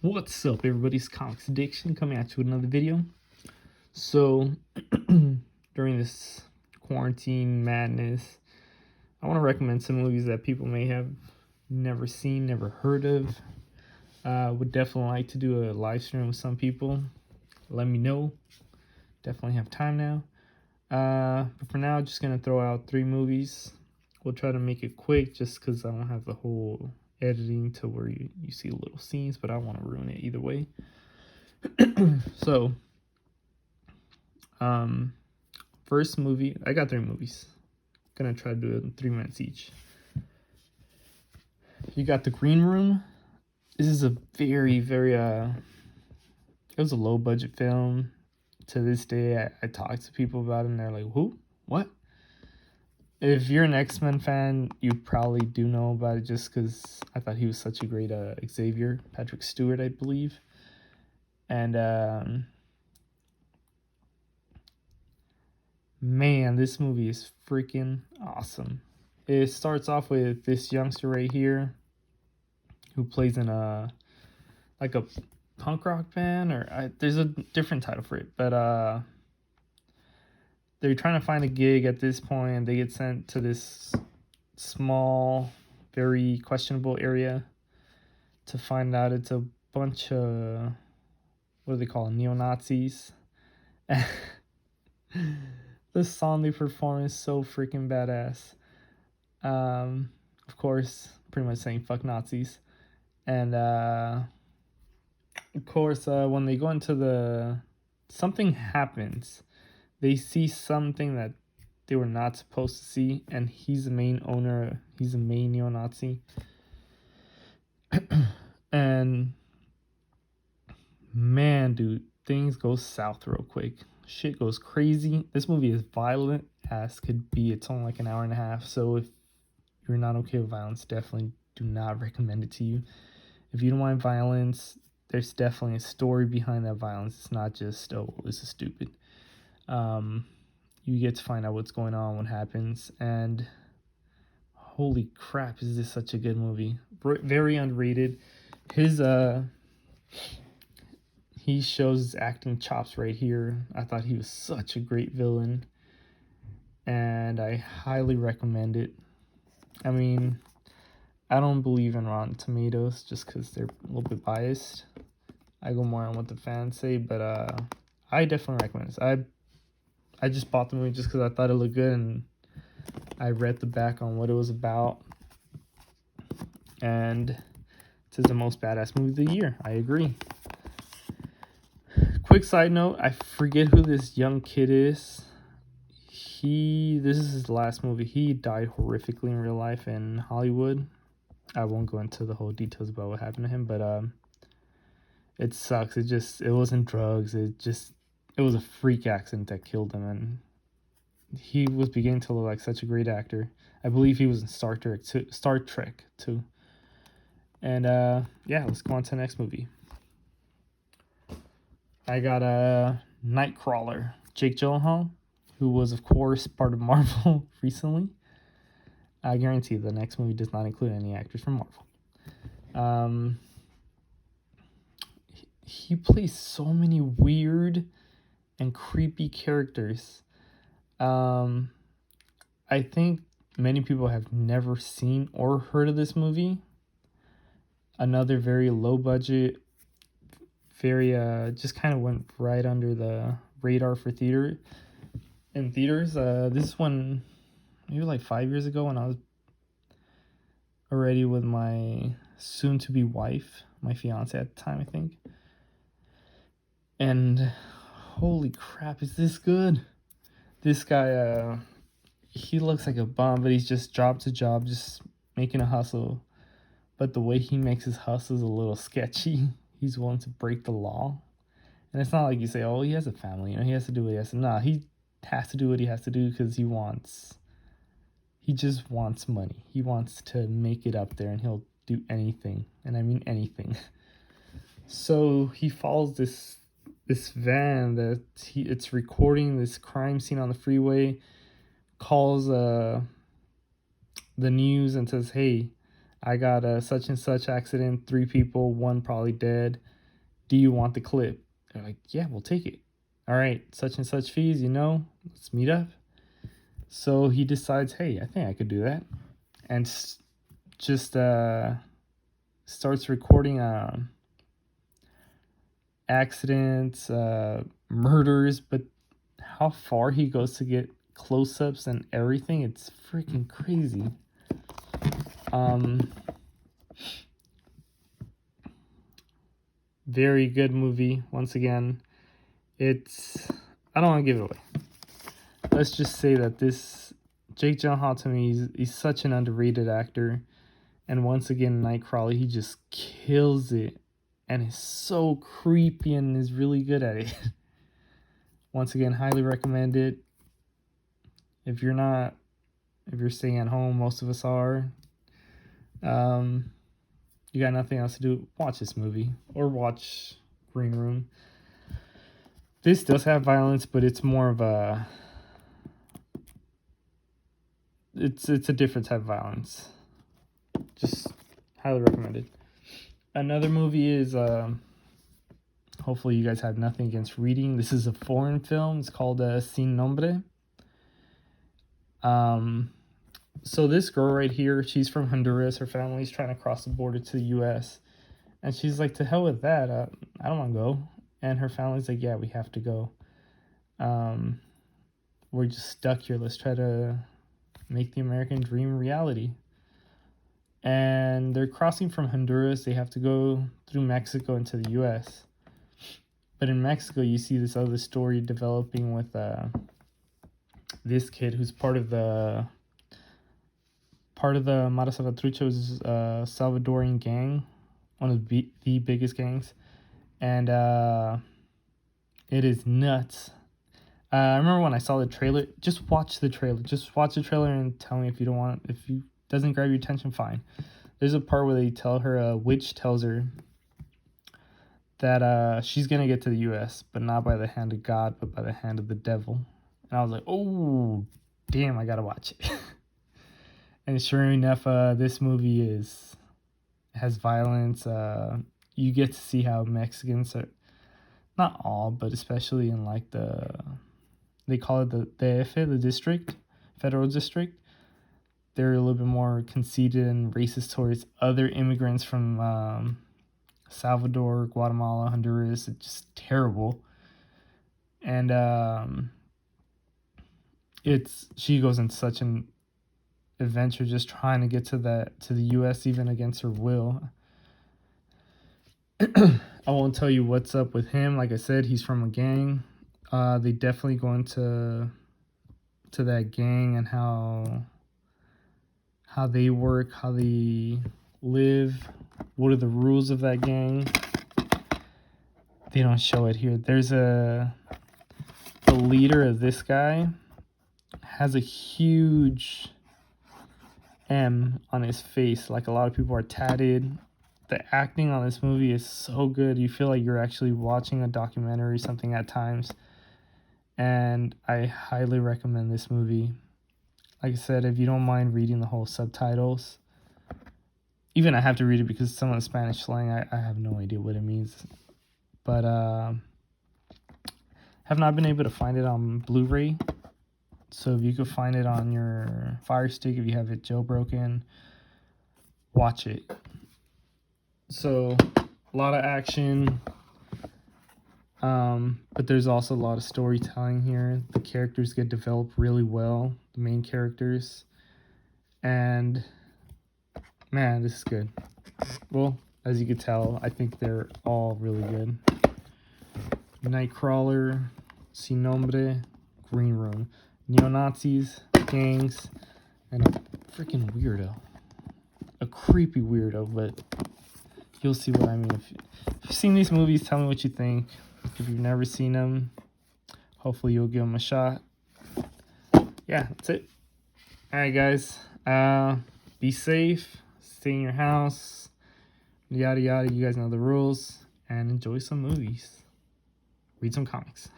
What's up, everybody's Comics Addiction coming at you with another video. So, during this quarantine madness, I want to recommend some movies that people may have never seen, never heard of. Would definitely like to do a live stream with some people. Let me know. Definitely have time now. But for now, just gonna throw out 3 movies. We'll try to make it quick just because I don't have the whole editing to where you see little scenes, but I don't want to ruin it either way. So, first movie, I got 3 movies. Gonna try to do it in 3 minutes each. You got The Green Room. This is a very, it was a low budget film. To this day, I talk to people about it and they're like, who? What? If you're an X-Men fan, you probably do know about it just because I thought he was such a great Xavier, Patrick Stewart, I believe. And man, this movie is freaking awesome. It starts off with this youngster right here who plays in a punk rock band, or there's a different title for it, but they're trying to find a gig at this point. They get sent to this small, very questionable area to find out it's a bunch of, what do they call them, neo-Nazis. The song they perform is so freaking badass. Of course, pretty much saying fuck Nazis. And of course, when they go into something happens. They see something that they were not supposed to see, and he's the main owner. He's the main neo-Nazi. And man, dude, things go south real quick. Shit goes crazy. This movie is violent as could be. It's only like an hour and a half, so if you're not okay with violence, definitely do not recommend it to you. If you don't mind violence, there's definitely a story behind that violence. It's not just, oh, this is stupid. You get to find out what's going on, what happens, and holy crap, is this such a good movie. Very underrated. He shows his acting chops right here. I thought he was such a great villain, and I highly recommend it. I mean, I don't believe in Rotten Tomatoes just because they're a little bit biased. I go more on what the fans say, but I definitely recommend this. I just bought the movie just because I thought it looked good, and I read the back on what it was about. And this is the most badass movie of the year. I agree. Quick side note, I forget who this young kid is. This is his last movie. He died horrifically in real life in Hollywood. I won't go into the whole details about what happened to him, but it sucks. It wasn't drugs. It was a freak accident that killed him, and he was beginning to look like such a great actor. I believe he was in Star Trek too. And yeah, let's go on to the next movie. I got a Nightcrawler, Jake Gyllenhaal, who was of course part of Marvel recently. I guarantee the next movie does not include any actors from Marvel. He plays so many weird and creepy characters. I think many people have never seen or heard of this movie. Another very low budget, very just kind of went right under the radar for theaters. This one maybe like 5 years ago when I was already with my soon-to-be wife, my fiance at the time, I think. And holy crap, is this good? This guy, he looks like a bum, but he's just job to job, just making a hustle. But the way he makes his hustle is a little sketchy. He's willing to break the law. And it's not like you say, oh, he has a family, he has to do what he has to. Nah, he has to do what he has to do because he just wants money. He wants to make it up there, and he'll do anything. And I mean anything. So he follows this van that it's recording this crime scene on the freeway, calls the news and says, hey, I got a such and such accident, 3 people, 1 probably dead. Do you want the clip? They're like, yeah, we'll take it. All right, such and such fees, let's meet up. So he decides, hey, I think I could do that. And just starts recording accidents, murders, but how far he goes to get close-ups and everything, it's freaking crazy. Very good movie. Once again, I don't want to give it away. Let's just say that this Jake Gyllenhaal, to me, he's such an underrated actor. And once again, Nightcrawler, he just kills it. And is so creepy and is really good at it. Once again, highly recommend it. If you're staying at home, most of us are. You got nothing else to do, watch this movie. Or watch Green Room. This does have violence, but it's more of a... It's a different type of violence. Just highly recommended. Another movie is, hopefully you guys have nothing against reading. This is a foreign film. It's called Scene Nombre. So this girl right here, she's from Honduras. Her family's trying to cross the border to the U.S. And she's like, to hell with that. I don't want to go. And her family's like, yeah, we have to go. We're just stuck here. Let's try to make the American dream reality. And they're crossing from Honduras. They have to go through Mexico into the U.S. But in Mexico, you see this other story developing with this kid who's part of the Mara Salvatrucho's Salvadorian gang, one of the biggest gangs, and it is nuts. I remember when I saw the trailer. Just watch the trailer. Just watch the trailer and tell me if you doesn't grab your attention. Fine. There's a part where they tell her, a witch tells her that she's gonna get to the U.S., but not by the hand of God, but by the hand of the devil. And I was like, oh, damn, I gotta watch it. And sure enough, this movie has violence. You get to see how Mexicans are, not all, but especially in like they call it the DF, the district, federal district. They're a little bit more conceited and racist towards other immigrants from Salvador, Guatemala, Honduras. It's just terrible. And she goes in such an adventure just trying to get to the U.S. even against her will. I won't tell you what's up with him. Like I said, he's from a gang. They definitely go into that gang and how they work, how they live, what are the rules of that gang. They don't show it here. There's the leader of this guy has a huge M on his face. Like, a lot of people are tatted. The acting on this movie is so good. You feel like you're actually watching a documentary or something at times. And I highly recommend this movie. Like I said, if you don't mind reading the whole subtitles, even I have to read it because some of the Spanish slang, I have no idea what it means. But have not been able to find it on Blu-ray. So if you could find it on your Fire Stick, if you have it jailbroken, watch it. So a lot of action, but there's also a lot of storytelling here. The characters get developed really well, the main characters, and man, this is good. Well, as you can tell, I think they're all really good. Nightcrawler, Scene Nombre, Green Room, neo-Nazis, gangs, and a freaking weirdo. A creepy weirdo, but you'll see what I mean. If you've seen these movies, tell me what you think. If you've never seen them, hopefully you'll give them a shot. Yeah, that's it. Alright, guys. Be safe. Stay in your house. Yada, yada. You guys know the rules. And enjoy some movies. Read some comics.